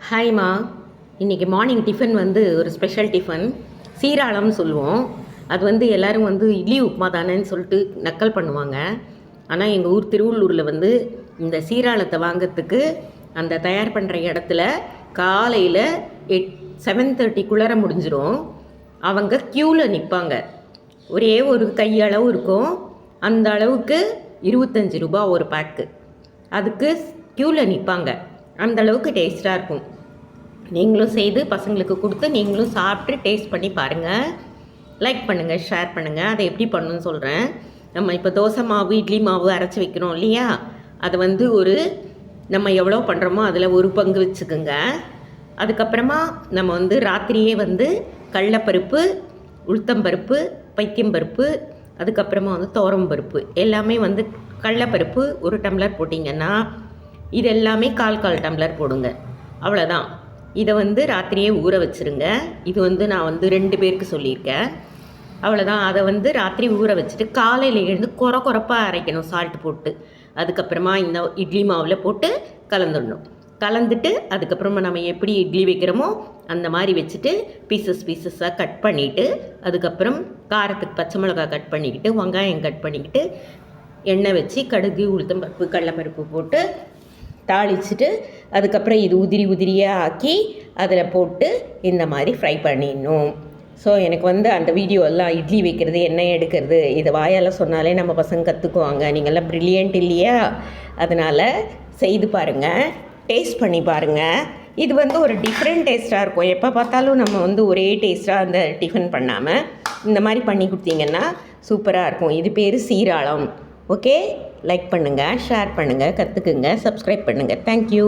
ஹாய்மா. இன்றைக்கி morning tiffin வந்து ஒரு ஸ்பெஷல் டிஃபன் சீராளம்னு சொல்லுவோம். அது வந்து எல்லோரும் வந்து இட்லி உப்புமா தானேன்னு சொல்லிட்டு நக்கல் பண்ணுவாங்க. ஆனால் எங்கள் ஊர் திருவள்ளூரில் வந்து இந்த சீராளத்தை வாங்கிறதுக்கு அந்த தயார் பண்ணுற இடத்துல காலையில் 7:30 முடிஞ்சிடும். அவங்க க்யூவில் நிற்பாங்க. ஒரே ஒரு கையளவு இருக்கும். அந்த அளவுக்கு 25 ரூபா ஒரு பேக்கு. அதுக்கு க்யூவில் நிற்பாங்க. அந்தளவுக்கு டேஸ்ட்டாக இருக்கும். நீங்களும் செய்து பசங்களுக்கு கொடுத்து நீங்களும் சாப்பிட்டு டேஸ்ட் பண்ணி பாருங்கள். லைக் பண்ணுங்கள், ஷேர் பண்ணுங்கள். அதை எப்படி பண்ணணும்னு சொல்கிறேன். நம்ம இப்போ தோசை மாவு, இட்லி மாவு அரைச்சி வைக்கிறோம் இல்லையா, அதை வந்து நம்ம எவ்வளோ பண்ணுறோமோ அதில் ஒரு பங்கு வச்சுக்கோங்க. அதுக்கப்புறமா நம்ம வந்து ராத்திரியே வந்து கடலைப்பருப்பு, உளுத்தம்பருப்பு, பைத்தியம்பருப்பு, அதுக்கப்புறமா வந்து துவரம்பருப்பு எல்லாமே வந்து கடலைப்பருப்பு 1 டம்ளர் போட்டிங்கன்னா இது எல்லாமே 1/4 டம்ளர் போடுங்க. அவ்வளோதான். இதை வந்து ராத்திரியே ஊற வச்சுருங்க. இது வந்து நான் வந்து 2 பேருக்கு சொல்லியிருக்கேன். அவ்வளோதான். அதை வந்து ராத்திரி ஊற வச்சுட்டு காலையில் எழுந்து கொரப்பாக அரைக்கணும் சால்ட்டு போட்டு. அதுக்கப்புறமா இந்த இட்லி மாவில் போட்டு கலந்துடணும். கலந்துட்டு அதுக்கப்புறமா நம்ம எப்படி இட்லி வைக்கிறோமோ அந்த மாதிரி வச்சுட்டு பீசஸாக கட் பண்ணிவிட்டு, அதுக்கப்புறம் காரத்துக்கு பச்சை மிளகாய் கட் பண்ணிக்கிட்டு, வெங்காயம் கட் பண்ணிக்கிட்டு, எண்ணெய் வச்சு கடுகு, உளுத்தம்பருப்பு, கடலைப்பருப்பு போட்டு தாளிச்சிட்டு, அதுக்கப்புறம் இது உதிரியாக ஆக்கி அதில் போட்டு இந்த மாதிரி ஃப்ரை பண்ணிடணும். ஸோ எனக்கு வந்து அந்த வீடியோலாம் இட்லி வைக்கிறது, எண்ணெய் எடுக்கிறது, இதை வாயால் சொன்னாலே நம்ம பசங்க கற்றுக்குவாங்க. நீங்கள்லாம் ப்ரில்லியன்ட் இல்லையா? அதனால் செய்து பாருங்கள், டேஸ்ட் பண்ணி பாருங்கள். இது வந்து ஒரு டிஃப்ரெண்ட் டேஸ்ட்டாக இருக்கும். எப்போ பார்த்தாலும் நம்ம வந்து ஒரே டேஸ்ட்டாக அந்த டிஃபன் பண்ணாமல் இந்த மாதிரி பண்ணி கொடுத்தீங்கன்னா சூப்பராக இருக்கும். இது பேர் சீராளம். ஓகே, லைக் பண்ணுங்கள், ஷேர் பண்ணுங்கள், கற்றுக்குங்க, சப்ஸ்கிரைப் பண்ணுங்கள். தேங்க்யூ.